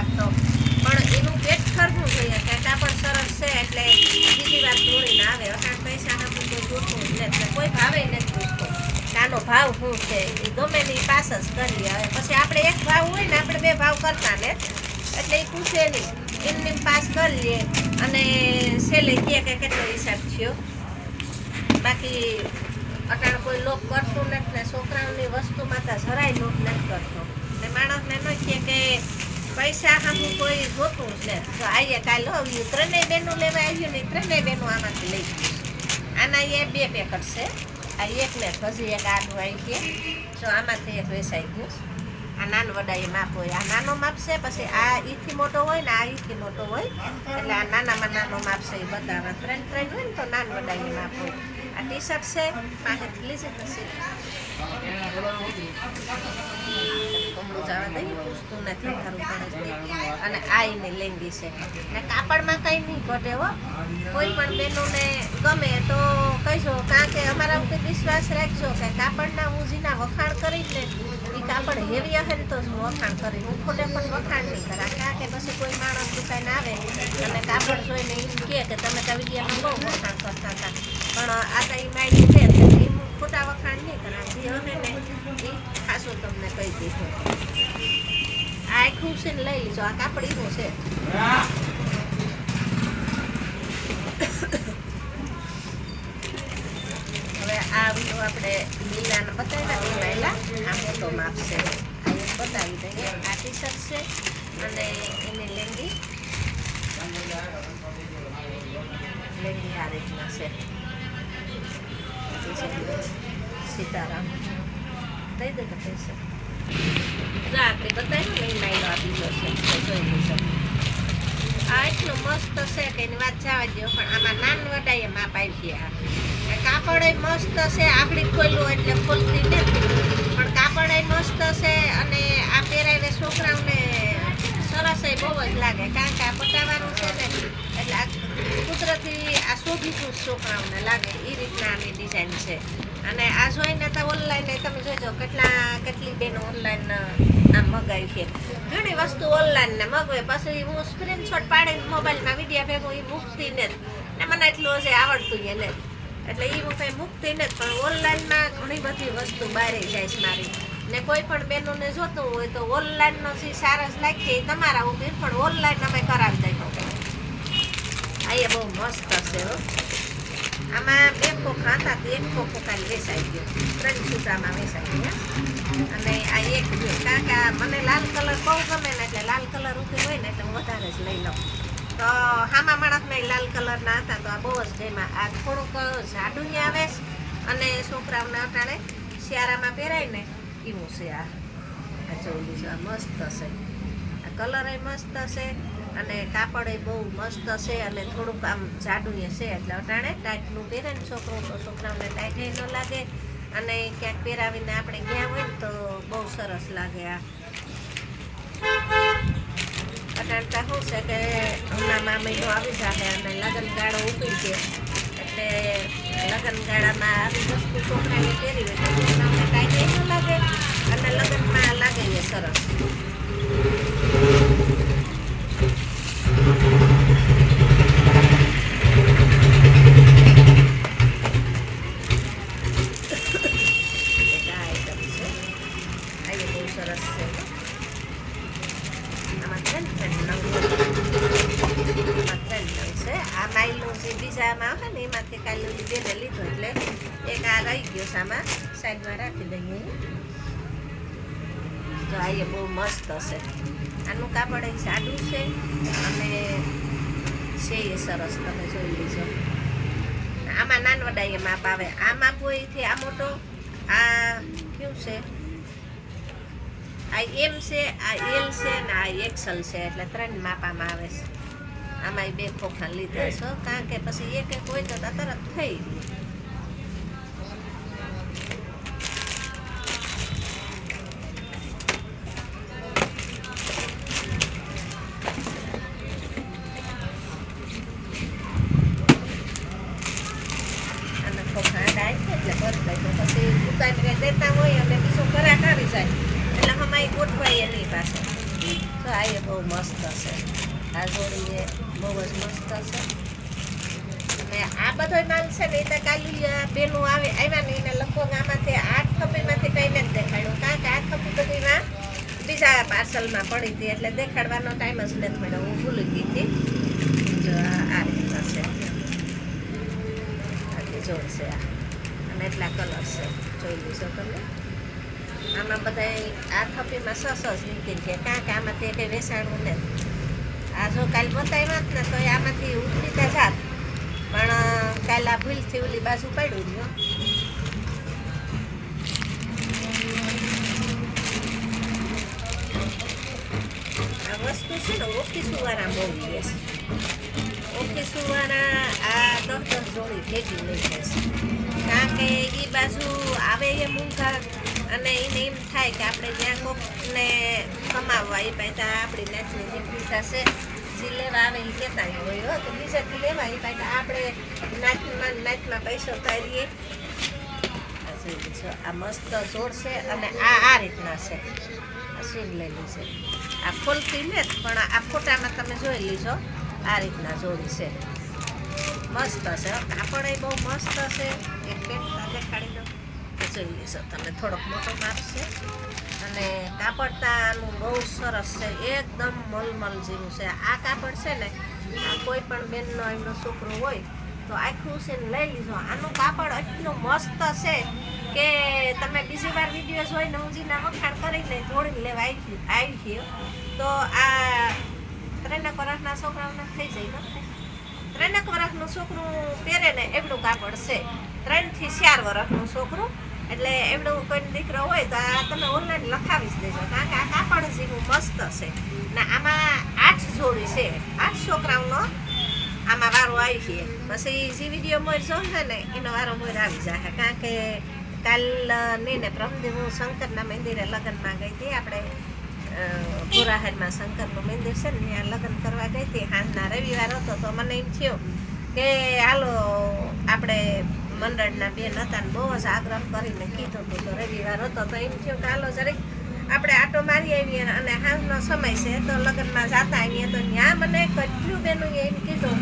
રાખતો, પણ એનું પેટ ખરવું જોઈએ કે કાપડ સરસ છે એટલે બીજી વાર ધોળીને આવે. અટાણ પૈસા નથી કોઈ જોતું જ નથી, એટલે કોઈ ભાવે નથી પૂછતો આનો ભાવ શું છે. એ ગમે ને એ પાસ જ કરીએ. હવે પછી આપણે એક ભાવ હોય ને આપણે બે ભાવ કરતા ને એટલે એ પૂછે નહીં, એમને પાસ કરી લે અને છેલ્લે કહે કે કેટલો હિસાબ થયો. બાકી અટાણ કોઈ લોક કરતું નથી ને છોકરાઓની વસ્તુમાં તો જરાય લોક નથી કરતો. ને માણસને ન કહે કે પૈસા સામું કોઈ જોતું જ ને. તો આવીએ કાલે આવ્યું ત્રણેય બહેનું લેવા આવ્યું ને ત્રણેય બહેનું આમાંથી લઈ ગયું. આના એ 2 પેકેટ છે. આ એક ને હજી એક આડું આવી ગયા. જો આમાંથી એક વેચાઈ ગયું. આ નાન વડા એ માપ હોય. આ નાનો માપ છે, પછી આ ઈથી મોટો હોય ને આ ઈથી મોટો હોય. એટલે આ નાનામાં નાનો માપ છે એ બધા 3 હોય ને તો નાન વડા એ માપ હોય. આ ટી શર્ટ છે પાસેથી લીધી પછી કમળું જવા દઈએ, પૂછતું નથી ખરું પડે. અને આ એની લેંગી છે ને કાપડમાં કંઈ નહીં ઘટે હો. કોઈ પણ બહેનોને ગમે તો કહીજો, કારણ કે અમારા ઉપર વિશ્વાસ રાખજો કે કાપડના હું જેના વખાણ કરીશ ને એ કાપડ હેવી હશે ને તો જ હું વખાણ કરીશ. હું ખોટે પણ વખાણ નહીં કરા, કારણ કે પછી કોઈ માણસ દુકાને આવે અને કાપડ જોઈને એમ કહે કે તમે તો વિડીયામાં બહુ વખાણ કરતા હતા, પણ આ તો એ માહિતી છે એટલે એ ખોટા વખાણ નહીં કરા. જે હશે ને એ ખાસું તમને કહી દીધું. આ આખું છે ને લઈ લીધો. આ કાપડ એવું છે. હવે આ વિડીયો આપણે લીલાને બતાવ્યા એ પહેલા આ મોટો માપ છે. આ એક બતાવી દઈએ. આ ટી શર્ટ છે અને એની લેંગી આ રીતના છે. સીતારામ દઈ દે કે પૈસા આપણે બતાવ્યું ને એ માયલો આપી દો છે. જોઈ લીધો. આ એટલું મસ્ત છે કે એની વાત જવા દો, પણ આમાં નાન વડાએ માપ આવી ગયા. કાપડ મસ્ત છે. આકડી ખોલ્યું એટલે ખોલતી નથી, પણ કાપડ મસ્ત છે અને આ પહેરાવીને છોકરાઓને સરસ બહુ જ લાગે, કારણ કે આ પટાવાનું છે ને એટલે આ કુદરતી આ શોભીતું છોકરાઓને લાગે એ રીતના આની ડિઝાઇન છે. અને આ જોઈને તો ઓનલાઈન તમે જોજો કેટલી બેનો ઓનલાઈન આમ મગાવી છે. ઘણી વસ્તુ ઓનલાઈન ને મગાવે, પછી હું સ્ક્રીનશોટ પાડીને મોબાઈલમાં વિડીયો ભેગું એ મૂકતી ને મને એટલું હશે આવડતું એને, એટલે એ હું કંઈ મૂકતી નથી. પણ ઓનલાઈનમાં ઘણી બધી વસ્તુ બહાર જાય છે મારી. ને કોઈ પણ બહેનોને જોતું હોય તો ઓનલાઈનનો જે સારસ લાગીએ એ તમારા ઉપર, પણ ઓનલાઈન અમે કરાવી દઈએ. આ એ બહુ મસ્ત છે હો. આમાં 2 ખોખા હતા તે 1 ખોખો કાલે વેચાઈ ગયો. 3 છૂટામાં વેચાઈ ગયા. અને આ એક ગયો, કારણ કે મને લાલ કલર બહુ ગમે ને એટલે લાલ કલર ઉપર હોય ને એટલે હું વધારે જ લઈ લઉં. તો હામા માણસને લાલ કલરના હતા તો આ બહુ જ ગેમાં. આ થોડુંક જાડું આવે અને છોકરાઓને અટાણે શિયાળામાં પહેરાય ને એવું છે. આ જોઈ લીધું. આ મસ્ત છે. આ કલર મસ્ત છે અને કાપડ બહુ મસ્ત છે અને થોડુંક આમ જાડું છે એટલે અટાણે ટાઈટનું પહેરે ને છોકરો તો છોકરાઓને ટાઈટ ન લાગે અને ક્યાંક પહેરાવીને આપણે ગયા હોય ને તો બહુ સરસ લાગે. આ અટાણતા શું છે કે હમણાં મહિનો આવી જાય અને લગ્નગાળો ઉકળી છે એટલે લગ્નગાળામાં આવી વસ્તુ છોકરાને પહેરી હોય તો છોકરાઓને ટાઈટ ન લાગે અને લગ્નમાં લાગે એ સરસ. બીજામાં આવે ને એમાંથી કાલે બેને લીધો એટલે એક આ રહી ગયો સામાં સાઈડમાં રાખી દઈએ. તો આ બહુ મસ્ત હશે. આનું કાપડ જાડું છે અને છે એ સરસ. તમે જોઈ લીજો. આમાં નાનવડા એ માપ આવે. આ માપ હોય એથી આ મોટો, આ કેવું છે, આ એમ છે, આ એલ છે ને આ એક્સલ છે, એટલે 3 માપામાં આવે છે. આમાં 2 ખોખા લીધા છો, કારણ કે પછી એક હોય તો તરત થઈ ગયું. અને ખોખા ડાય એટલે ભરતા તો પછી દુકાન દેતા હોય અને બીજો ખરાક આવી જાય એટલે અમારી ગોઠવાય નહીં પાસે. તો આ એ બહુ મસ્ત છે. આ જોડી એ બહુ જ મસ્ત છે. અને આ બધો માલ છે ને એ તો કાલી બેનું આવ્યા ને એને લગભગ આમાંથી 8 ખપીમાંથી કંઈ નથી દેખાડ્યું. કારણ કે 8 ખપી બધીમાં બીજા પાર્સલમાં પડી હતી એટલે દેખાડવાનો ટાઈમ જ નથી મળ્યો. હું ભૂલી ગઈ હતી. જો આ રીતના છે. આટલી જોડ છે આ. અને એટલા કલર છે. જોઈ લીધો તમે. આમાં બધા આ થપીમાં સસ નીકળી છે. કારણ કે આમાંથી કંઈ વેચાણું નથી. આ જો કાલે બતાવ્યા જ ને તો આમાંથી ઉતરીતા જાત. પણ કાલે આ ભૂલથી ઓલી બાજુ પડ્યું રહ્યો. આ વસ્તુ છે ને ઓફિસવાળા બહુ લે છે. ઓફિસવાળા આ 10 જોડી ભેગી લઈ જશે. કારણ કે એ બાજુ આવે એ મૂંઘા અને એને એમ થાય કે આપણે જ્યાં કોકને કમાવવા એ પાછા આપણી નાચની જેટલી થશે જે લેવા આવે એ કહેતા હોય તો બીજાથી લેવા એ પાછા આપણે નાચમાં પૈસો તારીએ. આ મસ્ત જોડ છે અને આ રીતના છે. આ સીન લેલી છે. આ ખોલતી ને પણ આ ફોટામાં તમે જોઈ લીજો આ રીતના જોડી છે. મસ્ત છે. કાપડ એ બહુ મસ્ત છે. એક પેન્ટ દેખાડી દો જોઈ લેશો તમે. થોડોક મોટો માપ છે અને કાપડ આનું બહુ સરસ છે. એકદમ મલમલ જેવું છે. આ કાપડ છે ને આ કોઈ પણ બેનનો એમનો છોકરો હોય તો આખું છે ને લઈ લીધો. આનું કાપડ એટલું મસ્ત છે કે તમે બીજી વાર વિડીયો જોઈને ઊંજીના વખાણ કરીને જોડીને લેવા આવી ગયો તો આ 3 વર્ષના છોકરાઓને થઈ જાય ને. 3 વર્ષનું છોકરું પહેરે ને એવડું કાપડ છે. 3 થી 4 વર્ષનું છોકરું એટલે એવડું કોઈ દીકરો હોય તો આ તમે ઓનલાઈન લખાવી જ દેજો. કારણ કે આ કાપડ જેવું મસ્ત છે ને. આમાં 8 જોડી છે. 8 છોકરાઓનો આમાં વારો આવી છે. પછી જે વિડીયો મોર જોશે ને એનો વારો મોર આવી જાય. કારણ કે કાલ નહીં ને પ્રમદી હું શંકરના મંદિરે લગ્નમાં ગઈ હતી. આપણે ભોરાહારમાં શંકરનું મંદિર છે ને ત્યાં લગ્ન કરવા ગઈ હતી. સાંજના રવિવાર હતો તો મને એમ થયું કે હાલો આપણે મંડળના બેન હતા ને બહુ જ આગ્રહ કરીને કીધું હતું તો રવિવાર હતો તો એમ થયું કે હાલો જરીક આપણે આટો મારી આવીએ અને સાંજનો સમય છે તો લગ્નમાં જતા આવીએ. તો ત્યાં મને કેટલું બેનોએ એમ કીધું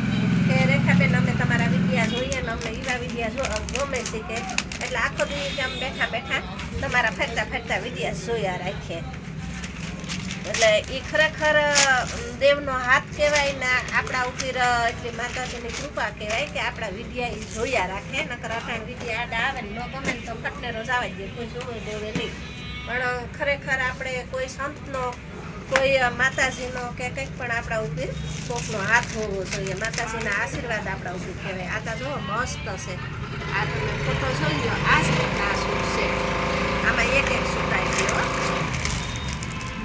કે રેખાબેન અમે તમારા વિડીયા જોઈએ ને અમને એવા વિડીયા ગમે છે કે એટલે આખો દિવસ આમ બેઠા બેઠા તમારા ફરતા વિડીયા જોયા રાખીએ. એટલે એ ખરેખર દેવનો હાથ કહેવાય ને આપણા ઉપર એટલી માતાજીની કૃપા કહેવાય કે આપણા વિડીયા એ જોયા રાખે. નકર અટાણ વિડીયા આડા આવે ને ન ગમે ને તો ફટનેરો જ આવે દે. કોઈ જોવે દેવે નહીં. પણ ખરેખર આપણે કોઈ સંતનો કોઈ માતાજીનો કે કંઈક પણ આપણા ઉપર કોકનો હાથ હોવો જોઈએ. માતાજીના આશીર્વાદ આપણા ઉપર કહેવાય. આ તો જુઓ મસ્ત છે. આ તમે ફોટો જોઈ લો. આ જ રીતના આ સૂટ છે. આમાં એક સૂટ આવી ગયો.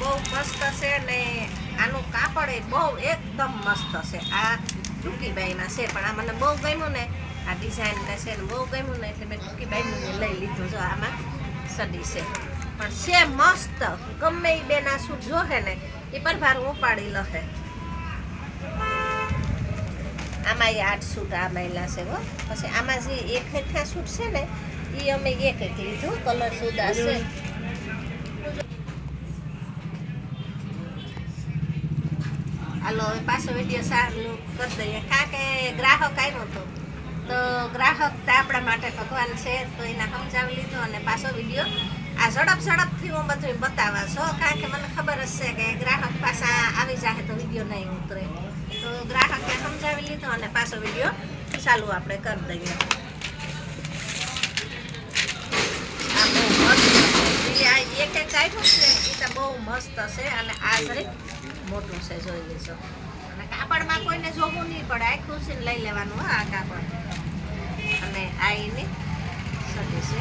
બહુ મસ્ત છે ને આનું કાપડ એ બહુ એકદમ મસ્ત છે. આ ટૂંકીબાઈમાં છે પણ આ મને બહુ ગમ્યું ને. આ ડિઝાઇન છે ને બહુ ગમ્યું ને એટલે મેં ટૂંકીબાઈનું લઈ લીધું. જો આમાં સડી છે પણ છે મસ્ત. ગમે એ બેન આ સૂટ જોહે ને એ પરભાર ઉપાડી લહે. આમાં એ 8 સૂટ આ મહિલા છે હો. પછી આમાં જે એક હેઠા સૂટ છે ને એ અમે એક લીધું. કલર સુદા છે. હાલો હવે પાછો વિડીયો સારું કરી દઈએ. કારણ કે ગ્રાહક આવ્યો હતો તો ગ્રાહક તો આપણા માટે ભગવાન છે તો એને સમજાવી લીધો અને પાછો વિડીયો આ ઝડપથી હું બધું બતાવવા છો. કારણ કે મને ખબર જ છે કે ગ્રાહક પાછા આવી જાય તો વિડીયો નહીં ઉતરે. તો ગ્રાહકને સમજાવી લીધો અને પાછો વિડીયો ચાલુ આપણે કરી દઈએ. આ બહુ મસ્ત આ એક આવ્યું છે એ તો બહુ મસ્ત છે અને આ જરીક મોટું છે જોઈ લેશો. અને કાપડમાં કોઈને જોવું નહીં પડે. આખું છે લઈ લેવાનું આ કાપડ. અને આ એની સડી છે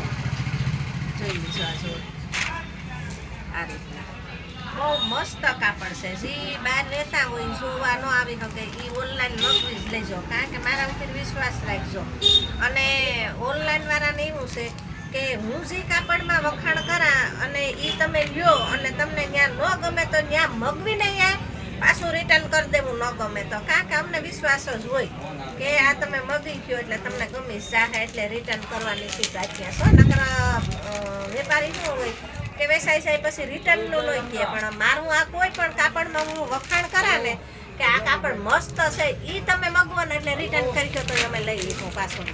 જોઈ લેશો. આ જો આ રીતના બહુ મસ્ત કાપડ છે. જે બહાર રહેતા હોય જોવા ન આવી શકે એ ઓનલાઈન મગવી જ લેજો. કારણ કે મારા ઉપર વિશ્વાસ રાખજો. અને ઓનલાઈન વાળાને એવું છે કે હું જે કાપડમાં વખાણ કરા અને એ તમે લ્યો અને તમને ત્યાં ન ગમે તો ત્યાં મગવીને ત્યાં પાછું રિટર્ન કરી દેવું ન ગમે તો. કારણ કે અમને વિશ્વાસ જ હોય કે આ તમે મગી ગયો એટલે તમને ગમી જાહે એટલે રિટર્ન કરવાની સીટ રાખ્યા છો. નકર વેપારી ન હોય કે વેચાઈ જાય પછી રિટર્નનું નહીં કહે, પણ મારું આ કોઈ પણ કાપડમાં હું વખાણ કરા ને કે આ કાપડ મસ્ત છે, એ તમે મગવો ને એટલે રિટર્ન કરી દો તો અમે લઈ લીધું પાછું.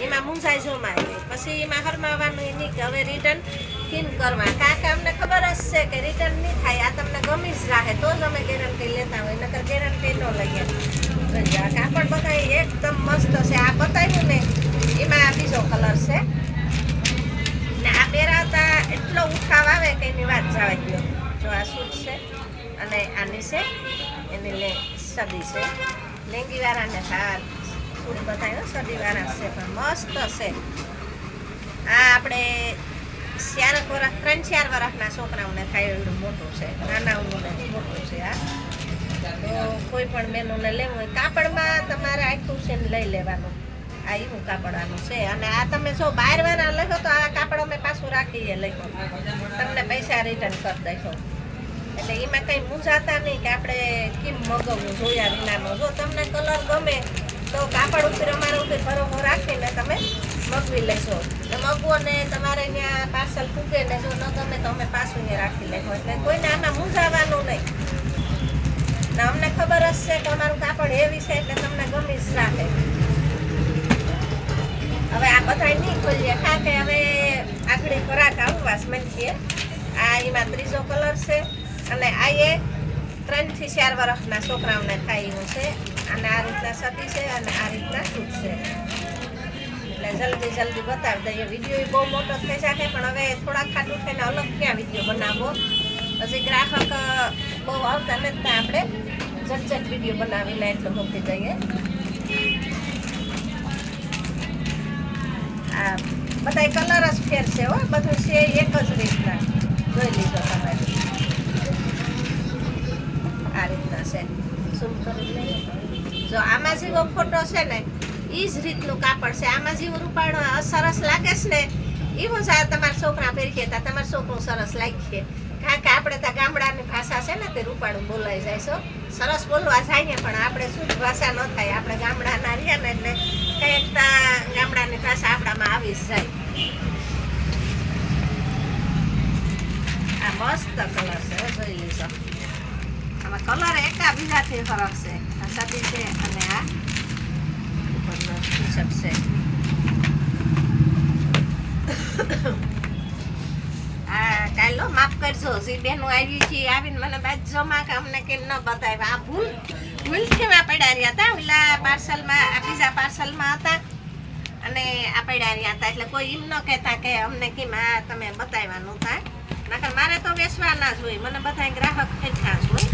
એમાં મૂંઝાઈ જોમાં પછી એમાં હરમાવાનું નહીં કે હવે રિટર્ન કેમ કરવા, કારણ કે અમને ખબર જ છે કે રિટર્ન નહીં થાય, આ તમને ગમી જ રાખે તો જ અમે ગેરંટી લેતા હોય, નકર ગેરંટી ન લઈએ. કાપડ બધા એકદમ મસ્ત છે. આ બતાવ્યું ને એમાં આ બીજો કલર છે ને આ પહેરાતા એટલો ઉઠાવ આવે કે એની વાત જવા દો. જો આ સૂટ છે અને આની છે એની સદી છે, લેંગીવાળાને આ સૂટ બતાવ્યો સદીવાળા છે પણ મસ્ત છે. આ આપણે 3-4 વર્ષના છોકરાઓને થાય એટલું મોટું છે, નાનાઓને મોટું છે. આ તો કોઈ પણ બેનોને લેવું હોય કાપડમાં તમારે આખું છે ને લઈ લેવાનું. આ એવું કાપડવાનું છે અને આ તમે જો બહારવાળા લખો તો આ કાપડ અમે પાછું રાખીએ લખો, તમને પૈસા રિટર્ન કરી દઈશો. એટલે એમાં કંઈ મૂંઝાતા નહીં કે આપણે કેમ મગાવવું જોયા વિનાનું. જો તમને કલર ગમે તો કાપડ ઉપર અમારા ઉપર ભરોસો રાખીને તમે મગવી લેશો. મગવો ને તમારે અહીંયા પાર્સલ ફૂકે ને જો ન ગમે તો અમે પાછું અહીંયા રાખી લેશો. એટલે કોઈને આમાં મૂંઝાવાનું નહીં ને અમને ખબર જ છે કે અમારું કાપડ એવી છે એટલે તમને ગમી જ રાખે. હવે આ બધા નહીં ખોલીએ કારણ કે હવે આખડી ખોરાક આવવા માંડીએ. આ એમાં ત્રીજો કલર છે અને આ એ 3-4 વર્ષના છોકરાઓને થાય એવું છે. અને આ રીતના સતી છે અને આ રીતના સૂટ છે. એટલે જલ્દી બતાવી દઈએ. વિડીયો બહુ મોટો થઈ શકે પણ હવે થોડા ખાટું થઈને અલગ ક્યાં વિડીયો બનાવવો, પછી ગ્રાહક બહુ આવતા નથી, આપણે ઝટઝટ વિડીયો બનાવીને એટલું મૂકી દઈએ. આ બધા કલર જ ફેર છે હો, બધું છે એક જ રીતના. જોઈ લીધો તમે, આ રીતના છે. શું કરી લઈએ જો આમાં જેવો ફોટો છે ને એ જ રીતનું કાપડ છે. આમાં જેવું રૂપાળું સરસ લાગે છે ને એવું જ આ તમારા છોકરા પહેરી કહેતા તમારું છોકરું સરસ લાગીએ. કારણ કે આપણે ત્યાં ગામડાની ભાષા છે ને તે રૂપાળું બોલાઈ જાય છે, સરસ બોલવા જાય પણ આપણે શુદ્ધ ભાષા ન થાય. આપણે ગામડાના રહ્યા ને એટલે કંઈક ગામડાની ભાષા આપણામાં આવી જ જાય. આ મસ્ત કલર છે, જોઈ લીધો. આમાં કલર એકા બીજાથી ફરક છે. આ સદી છે અને આ ઉપરનો ટી-શર્ટ છે. આ કાલો માફ કરજો જે બેનો આવી છે આવીને મને બાજુમાં કે અમને કેમ ન બતાવ્યા. આ ભૂલથી માં પડ્યા રહ્યા હતા ઓલા પાર્સલમાં, આ બીજા પાર્સલમાં હતા અને આ પડ્યા રહ્યા હતા. એટલે કોઈ એમ ન કહેતા કે અમને કેમ આ તમે બતાવ્યા નહોતા. નકર મારે તો વેચવાના જ હોય, મને બધા ગ્રાહક ખેંચા જ હોય.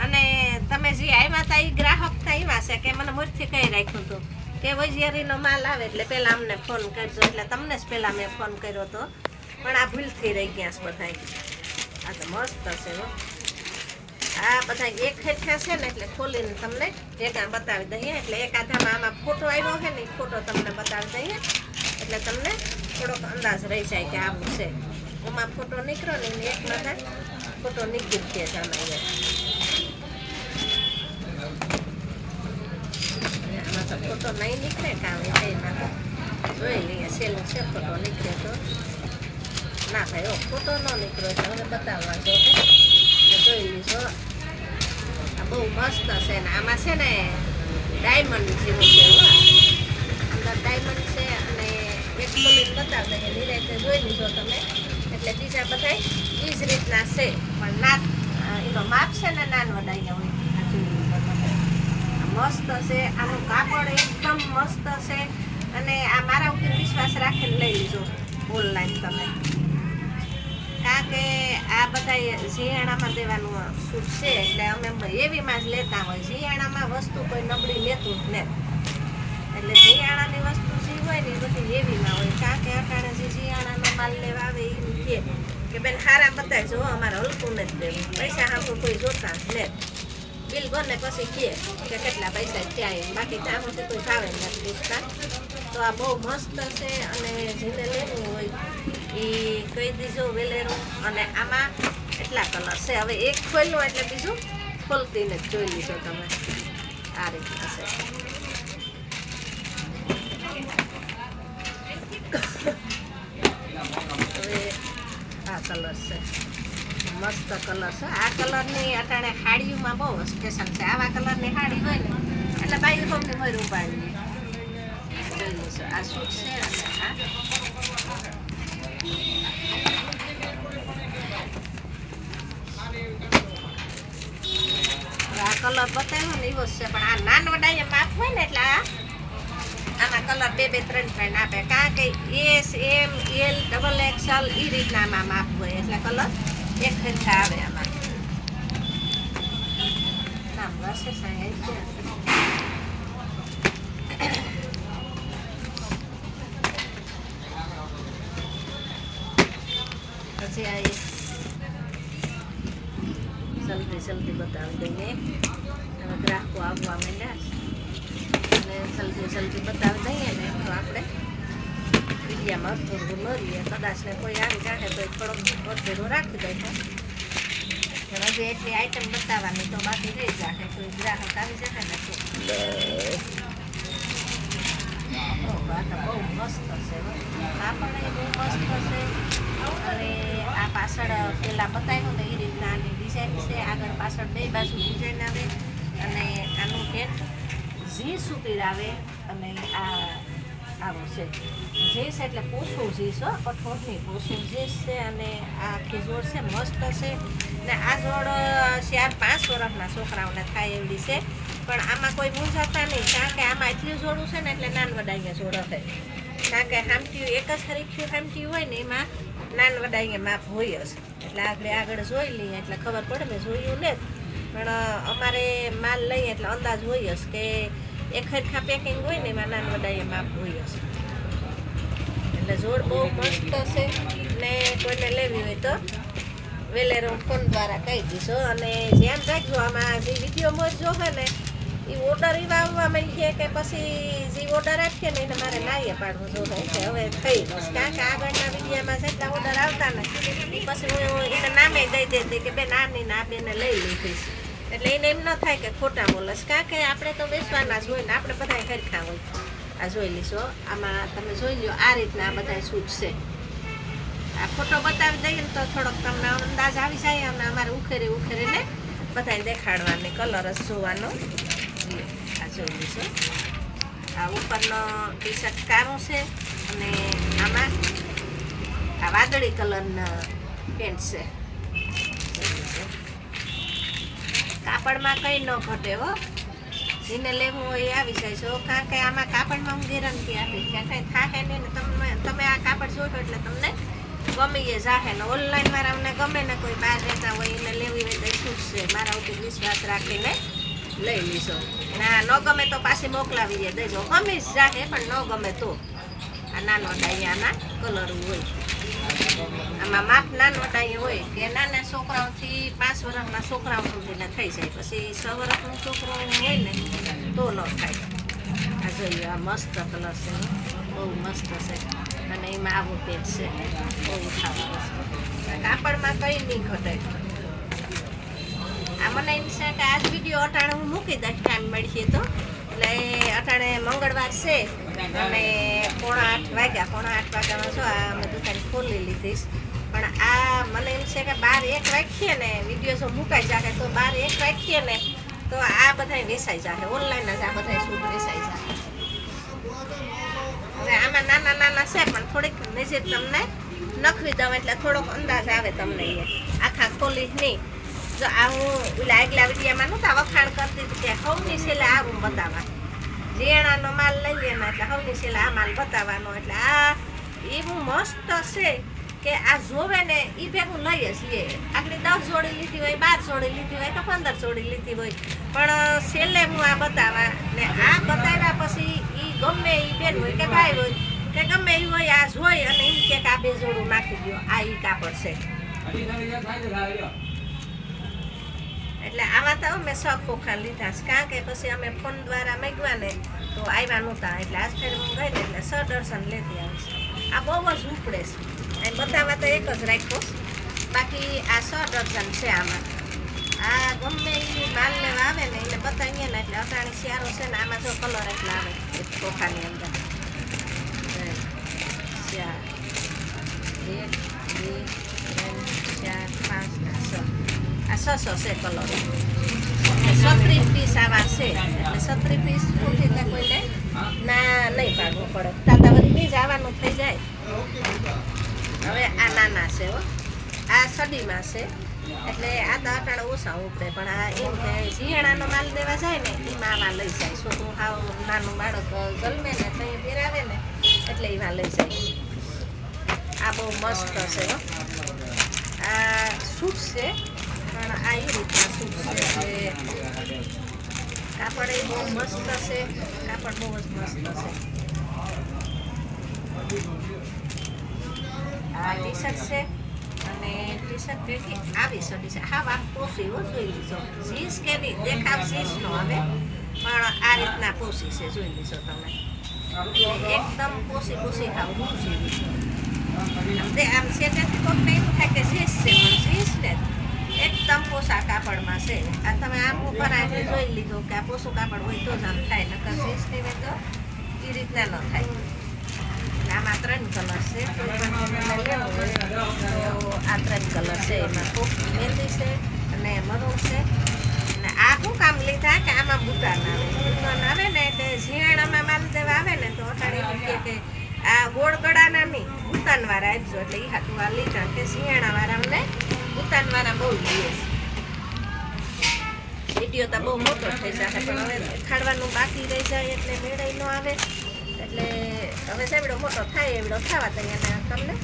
અને તમે જે આવ્યા હતા એ ગ્રાહક હતા એવા છે કે મને મોરથી કહી રાખ્યું હતું કે વૈજિયારીનો માલ આવે એટલે પહેલાં અમને ફોન કરજો. એટલે તમને જ પહેલાં મેં ફોન કર્યો હતો પણ આ ભૂલથી રહી ગયા છે બધા. આ તો મસ્ત છે હો. આ બધા એક હેઠા છે ને એટલે ખોલીને તમને ભેગા બતાવી દઈએ. એટલે એક આધામાં આમાં ફોટો આવ્યો છે ને એ ફોટો તમને બતાવી દઈએ એટલે તમને થોડોક અંદાજ રહી જાય કે આવું છે. એમાં ફોટો નીકળ્યો ને એક માથા ફોટો નીકળી જ છે આમાં તો ફોટો નહીં નીકળે કામ એમાં જોઈ લઈએ. સેલું છે ફોટો નીકળે તો ના ભાઈ ફોટો ન નીકળ્યો છે હવે બતાવવા જો કે જોઈ લીધો. આ બહુ મસ્ત છે ને આમાં છે ને ડાયમંડ જેવું છે અંદર ડાયમંડ છે. અને એક બોલીને બતાવી દઈએ નિરાતે જોઈ લીધો તમે. એટલે બીજા બધા એ જ રીતના છે પણ ના એનો માપ છે ને નાન વડાયા હોય. મસ્ત છે આનું કાપડ એકદમ મસ્ત છે અને આ મારા ઉપર વિશ્વાસ રાખીને લઈ લીધો ઓનલાઈન તમે. કારણ કે આ બધા ઝીયાણામાં દેવાનું સૂટ છે એટલે અમે એવીમાં જ લેતા હોય. ઝીયાણામાં વસ્તુ કોઈ નબળી લેતું જ નહીં. એટલે ઝીયાણાની વસ્તુ જે હોય ને એ બધી એવીમાં હોય. કારણ કે અટાણે જે ઝીયાણાનો માલ લેવા આવે એ કે બેન હારા બતાવજો અમારે હલકું નથી દેવું. પૈસા સાંભળું કોઈ જોતા જ નહીં. બિલ ભરને પછી કહે કે કેટલા પૈસા થયા. બાકી ત્યાં સુધી કોઈ ભાવે નથી પૂછતા. તો આ બહુ મસ્ત છે અને જેને લેવું હોય એ કહી દીજો વેલેરું. અને આમાં એટલા કલર છે. હવે એક ખોલ્યું એટલે બીજું ખોલતીને જ જોઈ લીધો તમે. આ રીતના છે. હવે આ કલર છે મસ્ત કલર છે. આ કલરની અટાણે સાડીઓમાં બહુ સ્પેશિયલ છે. આવા કલરની સાડી હોય ને એટલે બાઈ સૌથી મોર ઉપાડી જોઈ લેશો. આ સૂટ છે અને આ કલર બતાવ્યો ને એવો જ છે. પણ આ નાનવડા માપ હોય ને એટલે આમાં કલર 2 2 3 3 આપે. કારણ કે S M L double XL એ રીતના આમાં માપ હોય એટલે કલર એક સરખા આવે આમાં. નામ વર્ષે સાંઈ પછી આ જલ્દી બતાવી દઈએ. હવે ગ્રાહકો આવવા માંડ્યા અને જલ્દી બતાવી દઈએ ને તો આપણે વિડીયામાં અધૂરું ન રહીએ. કદાચ ને કોઈ આવી જાય તો થોડોક અધૂરું રાખી દઈએ. પણ હજી એટલી આઈટમ બતાવવાની તો બાકી રહી જાય. કોઈ ગ્રાહક આવી જાય ને તો બહુ મસ્ત છે. આ પણ એ બહુ મસ્ત છે. અને આ પાછળ પેલા બતાવ્યું ને એ રીતના આની ડિઝાઇન છે. આગળ પાછળ 2 બાજુ ડિઝાઇન આવે અને આનું પેન્ટ જીન્સ ઉપર આવે અને આ આવું છે જીન્સ એટલે પોછું જીન્સ કઠોળની પોછું જીન્સ છે. અને આ આખી જોડ છે મસ્ત છે. ને આ જોડ 4-5 વર્ષના છોકરાઓને થાય એવડી છે. પણ આમાં કોઈ મૂંઝાતા નહીં કારણ કે આમાં એટલું જોડું છે ને એટલે નાનવડા અહીંયા જોડ હશે. કારણ કે હામટીયું એક જ હરીખ્યું હામટીયું હોય ને એમાં નાનવડા અહીંયા માપ હોય જ. એટલે આગળ જોઈ લઈએ એટલે ખબર પડે. મેં જોયું ને પણ અમારે માલ લઈએ એટલે અંદાજ હોય જ કે એક હરખા પેકિંગ હોય ને એમાં નાનવડા અહીંયા માપ હોય જ. એટલે જોડ બહુ મસ્ત છે. ને કોઈને લેવી હોય તો વેલેરો ફોન દ્વારા કહી દઈશું. અને ધ્યાન રાખજો આમાં જે વિડીયોમાં જોવે ને એ ઓર્ડર એવા આવવા માંડીએ કે પછી જે ઓર્ડર આપીએ ને એને મારે નાઈએ પાડવું જોવે કે હવે થઈ ગયું. કારણ કે આગળના વિડીયામાં જેટલા ઓર્ડર આવતા ને એ પછી હું એને નામે દઈ દેતી કે બેન આની ના બેને લઈ લીધીશ. એટલે એને એમ ન થાય કે ખોટા બોલશ. કારણ કે આપણે તો બેસવાના જ હોય ને આપણે બધા સરખા હોય. આ જોઈ લીશો. આમાં તમે જોઈ લો આ રીતના આ બધા સૂટ છે. આ ફોટો બતાવી દઈએ ને તો થોડોક તમને અંદાજ આવી જાય. અને અમારે ઉખેરીને બધાને દેખાડવાની કલર જ જોવાનો. આ જોઈ લીશો. આ ઉપરનો ટી શર્ટ કારો છે અને આમાં આ વાદળી કલરનો પેન્ટ છે. કાપડમાં કંઈ ન ઘટે હો. જેને લેવું હોય એ આવી જાય છે. કારણ કે આમાં કાપડમાં હું ગેરંટી આપીશ કે કંઈ થાય નહીં ને તમે આ કાપડ જોશો એટલે તમને ગમી એ જાહે ને. ઓનલાઈન વાળાને ગમે ને કોઈ બહાર રહેતા હોય એને લેવી હોય તો છૂટશે. મારા ઉપર વિશ્વાસ રાખીને લઈ લીશો. ના ન ગમે તો પાછી મોકલાવી દેજો. ગમી જ જાહે પણ ન ગમે તો આ નાનવડા અહીંયાના કલર હોય. આમાં માપ નાનવડા અહીંયા હોય કે નાના છોકરાઓથી 5 વર્ષના છોકરાઓ સુધીને થઈ જાય. પછી 6 વર્ષનું છોકરો હોય ને તો ન થાય. આ જોઈએ આ મસ્ત કલર છે. બહુ મસ્ત છે. અને એમાં આવું પેજ છે. બહુ સારું છે. કાપડમાં કંઈ નહીં ઘટે. આ મને એમ છે કે આજ વિડીયો અટાણે હું મૂકી દઈશ ટાઈમ મળશે તો. એટલે અટાણે મંગળવાર છે અને 7:45 વાગ્યા. 7:45 વાગ્યામાં જો આ અમે દુકાન ખોલી લીધીશ. પણ આ મને એમ છે કે 12-1 રાખીએ ને વિડીયો જો મુકાઈ જાય તો 12-1 રાખીએ ને તો આ બધા વેચાઈ જાય. ઓનલાઈન જ આ બધા સૂટ વેચાઈ જાય. હવે આમાં નાના છે પણ થોડીક નજીક તમને નખવી દઉં એટલે થોડોક અંદાજ આવે તમને. એ આખા ખોલી નહીં. જો આ હું ઓલા આગલા વિડીયામાં નહોતા વખાણ કરતી હતી કે સૌની છેલ્લે આ હું બતાવવા. રેણાનો માલ લઈએ ને એટલે સૌની છેલ્લે આ માલ બતાવવાનો. એટલે આ એવું મસ્ત છે કે આ જોવે ને એ ભેગું લઈએ છીએ. આગળ 10 જોડી લીધી હોય, 12 જોડી લીધી હોય કે 15 જોડી લીધી હોય, પણ છેલ્લે હું આ બતાવવા ને આ બતાવ્યા પછી એ ગમે એ બેન હોય કે ભાઈ હોય કે ગમે એ હોય આ જોઈ અને એમ કે આ 2 જોડું નાખી દો. આ એ કાપડ છે. એટલે આવા તો અમે શોખ ખોખા લીધા છે. કારણ કે પછી અમે ફોન દ્વારા મેગવા ને તો આવ્યા નહોતા. એટલે આજ ફેર હું ગઈ ને એટલે સદર્શન લેતી આવીશ. આ બહુ જ ઉપડે છે. એ બતાવવા તો એક જ રાખ્યો. બાકી આ 100 ડઝન છે આમાં. આ ગમે એ માલ લેવા આવે ને એને બતાવીએ ને એટલે અટાણી શિયાળો છે ને આમાં જો કલર એટલા આવે ખોખાની અંદર. 1 2 3 4 5 આ 6 છે કલર 36 પીસ આવા છે એટલે 36 પીસ પૂરતી ત્યાં કોઈને ના નહીં પાડવું પડે તાતા વળી જ આવવાનું થઈ જાય. હવે આ નાના છે હો આ સડીમાં છે એટલે આ તો અટાણે ઓછા ઉપડે પણ આ એમ કે શિયાળાનો માલ દેવા જાય ને એમાં આવા લઈ જાય છોકરું હાવ નાનું બાળક જન્મે ને ત્યાં પહેરાવે ને એટલે એમાં લઈ જાય. આ બહુ મસ્ત છે હો આ સૂટ છે પણ આ એ રીતના સૂટ છે કે કાપડ એ બહુ મસ્ત છે કાપડ બહુ જ મસ્ત છે. આ ટી શર્ટ છે અને ટી શર્ટ ભેગી આવી સડી છે હા વાત પોસી હો જોઈ લીધો જીન્સ કે નહીં દેખાવ જીન્સનો આવે પણ આ રીતના પોસી છે જોઈ લીધો તમે એકદમ પોસી પોસી ખાવ હું જેવી આમ સેટેથી કોકને એવું થાય કે જીન્સ છે પણ જીન્સ ને એકદમ પોસા કાપડમાં છે. આ તમે આમ ઉપર આવીને જોઈ લીધો કે આ પોસું કાપડ હોય તો જ આમ થાય નકર જીન્સની હોય તો એ રીતના ન થાય. આમાં 3 કલર છે કોઈ પણ લેવો હોય તો આ 3 કલર છે એમાં ખૂબ મહેંદી છે અને મરૂન છે અને આ શું કામ લીધા કે આમાં બુટાન આવે ને એટલે શિયાળામાં માલ દેવા આવે ને તો અટાણે એમ કે આ ગોળ ગળાના નહીં બુતાનવાળા આપજો એટલે એ હાટું આ લીધા કે શિયાળાવાળા અમને બુતાનવાળા બહુ લઈએ છે. વિડીયો તો બહુ મોટો થઈ જશે પણ હવે દેખાડવાનું બાકી રહી જાય એટલે મેળાઈ ન આવે એટલે હવે જેવડો મોટો થાય એવડો થવા તૈયાર તમને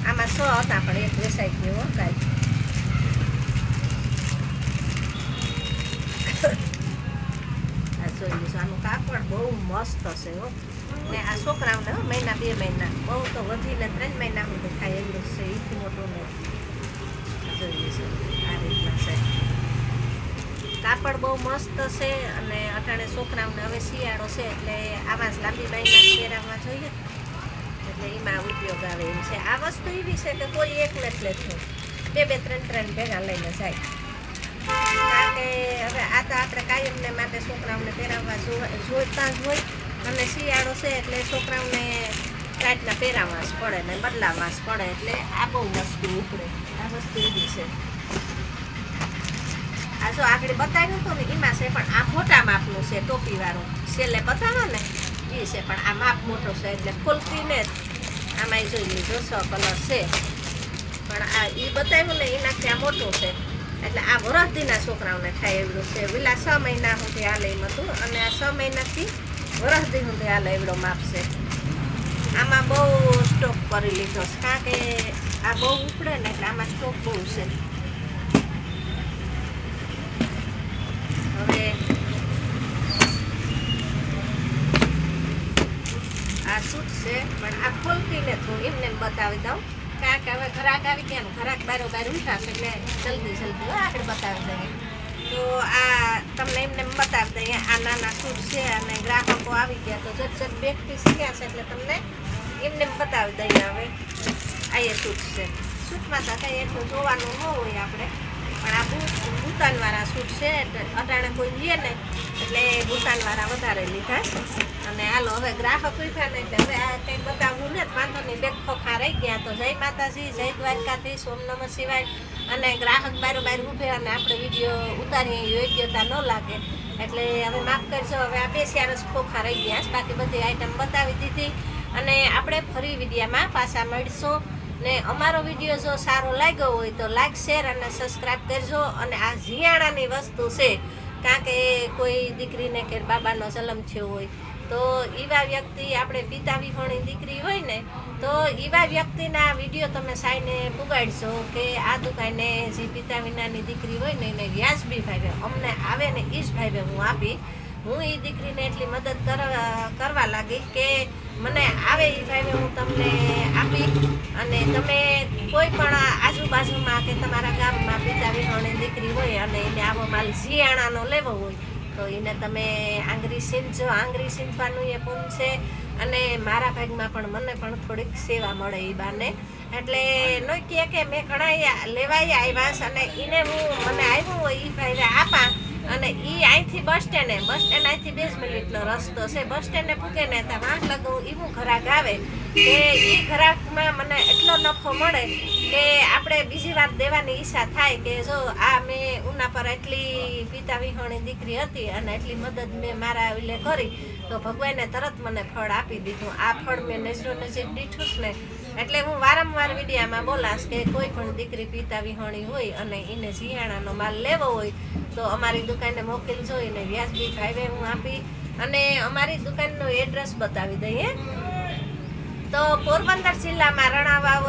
આમાં 6 હતા પણ એક વેસાઈ ગયો કાંઈ. આ જોઈ લઈશું આનું કાપડ બહુ મસ્ત છે હો ને આ છોકરાઓને મહિના 2 મહિના બહુ તો વધીને 3 મહિના સુધી થાય એવડું છે એથી મોટું નહીં. જોઈ લઈશું આ રીતના છે કાપડ બહુ મસ્ત છે અને અટાણે છોકરાઓને હવે શિયાળો છે એટલે આવા જ લાંબી બાઈના પહેરાવવા જોઈએ એટલે એમાં ઉપયોગ આવે એમ છે. આ વસ્તુ એવી છે કે કોઈ એક નથી લેતું 2 2 3 3 ભેગા લઈને જાય કારણ કે હવે આ તો આપણે કાયમને માટે છોકરાઓને પહેરાવવા જોઈતા જ હોય અને શિયાળો છે એટલે છોકરાઓને ટાઈટના પહેરાવવા જ પડે ને બદલાવવા જ પડે એટલે આ બહુ વસ્તુ ઉપડે આ વસ્તુ એવી છે. આ જો આગળ બતાવ્યું હતું ને એમાં છે પણ આ મોટા માપનું છે ટોપીવાળું છેલ્લે બતાવો ને એ છે પણ આ માપ મોટો છે એટલે ફૂલકીને જ આમાં એ જોઈ લીધો 6 કલર છે પણ આ એ બતાવ્યું ને એનાથી આ મોટું છે એટલે આ વરસદીના છોકરાઓને થાય એવડું છે. પેલા 6 મહિના સુધી હાલે એમ હતું અને આ 6 મહિનાથી વરસદી સુધી હાલે એવડો માપ છે. આમાં બહુ સ્ટોક કરી લીધો છે કારણ કે આ બહુ ઉપડે ને એટલે આમાં સ્ટોક બહુ છે. હવે આ સૂટ છે પણ આ ખોલતીને હું એમને બતાવી દઉં કારણ કે હવે ઘરાક આવી ગયા ને ઘરાક બારોબાર ઉઠાશે એટલે જલ્દી આગળ બતાવી દઈએ તો આ તમને એમને બતાવી દઈએ. આ નાના સૂટ છે અને ગ્રાહકો આવી ગયા તો જટ બેક પીસ ગયા છે એટલે તમને એમને બતાવી દઈએ. હવે આ એ સૂટ છે સૂટમાં તો કંઈ એટલું જોવાનું ન હોય આપણે પણ આ બુતાનવાળા સૂટ છે એટલે અટાણે કોઈ લે ને એટલે બુતાનવાળા વધારે લીધા અને હાલો હવે ગ્રાહક ઉઠ્યા ને એટલે હવે આ કંઈ બતાવવું ને વાંધો નહીં 2 ખોખા રહી ગયા તો જય માતાજી જય દ્વારકાધીશ ઓમ નમઃ શિવાય અને ગ્રાહક બારોબાર ઊભે અને આપણે વિડીયો ઉતારીએ યોગ્યતા ન લાગે એટલે હવે માફ કરજો. હવે આ 2 4 જ ખોખા રહી ગયા બાકી બધી આઈટમ બતાવી દીધી અને આપણે ફરી વિડીયોમાં પાછા મળીશું ને અમારો વિડીયો જો સારો લાગ્યો હોય તો લાઈક શેર અને સબસ્ક્રાઈબ કરજો. અને આ શિયાળાની વસ્તુ છે કારણ કે કોઈ દીકરીને કે બાબાનો જન્મ થયો હોય તો એવા વ્યક્તિ આપણે પિતા વિહોણી દીકરી હોય ને તો એવા વ્યક્તિના વિડીયો તમે સાઈને પુગાડશો કે આ દુકાને જે પિતા વિનાની દીકરી હોય ને એને વ્યાજબી ભાવે અમને આવે ને એ જ ભાવે હું આપી હું એ દીકરીને એટલી મદદ કરવા લાગી કે મને આવે એ ભાવે હું તમને આપી અને તમે કોઈ પણ આજુબાજુમાં કે તમારા ગામમાં પિતા વિહોણી દીકરી હોય અને એને આવો માલ શિયાળાનો લેવો હોય તો એને તમે આંગળી સીંચજો. આંગળી સીંચવાનું એ પૂન છે અને મારા ભાગમાં પણ મને પણ થોડીક સેવા મળે એ બાને એટલે ન કે મેં ઘણા લેવાય આવ્યા છે અને એને હું મને આવ્યું હોય એ ભાઈ આપા અને એ અહીંથી બસ સ્ટેન્ડ અહીંથી 2 મિનિટનો રસ્તો છે બસ સ્ટેન્ડે પૂગે ને ત્યાં વાંક લગાવું એવું ઘરાક આવે કે એ ઘરાકમાં મને એટલો નફો મળે કે આપણે બીજી વાર દેવાની ઈચ્છા થાય કે જો આ મેં ઉના પર એટલી પિતા વિહોણી દીકરી હતી અને એટલી મદદ મેં મારા વિલે કરી તો ભગવાને તરત મને ફળ આપી દીધું. આ ફળ મેં નજરો નજીક દીઠું ને એટલે હું વારંવાર વિડીયામાં બોલાશ કે કોઈ પણ દીકરી પિતા વિહોણી હોય અને એને જીયાણાનો માલ લેવો હોય તો અમારી દુકાને મોકલજો. એને વ્યાજબી ભાવે હું આપી અને અમારી દુકાનનું એડ્રેસ બતાવી દઈએ. તો પોરબંદર જિલ્લામાં રણાવાવ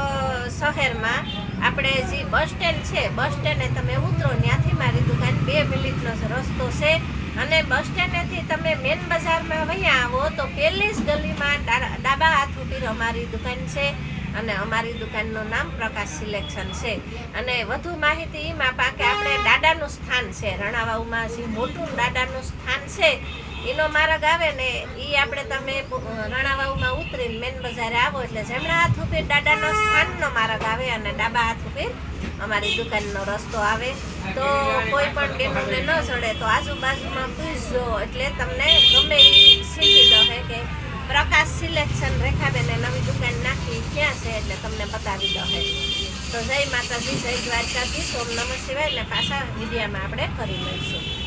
શહેરમાં આપણે જે બસ સ્ટેન્ડ છે, બસ સ્ટેન્ડે તમે ઉતરો ત્યાંથી મારી દુકાન 2 મિનિટનો રસ્તો છે. અને બસ સ્ટેન્ડેથી તમે મેન બજારમાં વઅહીંયા આવો તો પહેલી જ ગલીમાં ડાબા હાથ ઉપર અમારી દુકાન છે અને અમારી દુકાનનું નામ પ્રકાશ સિલેક્શન છે. અને વધુ માહિતી એમાં પાકે આપણે દાદાનું સ્થાન છે રણાવાવમાં, જે મોટું દાદાનું સ્થાન છે એનો માર્ગ આવે ને એ આપણે તમે રણાવાવમાં ઉતરીને મેન બજારે આવો એટલે જમણા હાથ ઉપર દાદાનો સ્થાનનો માર્ગ આવે અને ડાબા હાથ ઉપર અમારી દુકાનનો રસ્તો આવે. તો કોઈ પણ બેનોને ન ચડે તો આજુબાજુમાં પૂછજો એટલે તમને ગમે એ સીધી દહે કે પ્રકાશ સિલેક્શન રેખાબેને નવી દુકાન નાખી ક્યાં છે એટલે તમને બતાવી દહે. તો જય માતાજી, જય દ્વારકાધીશ, ઓમ નમઃ શિવાય. ને પાછા વિડીયામાં આપણે ફરી મળીશું.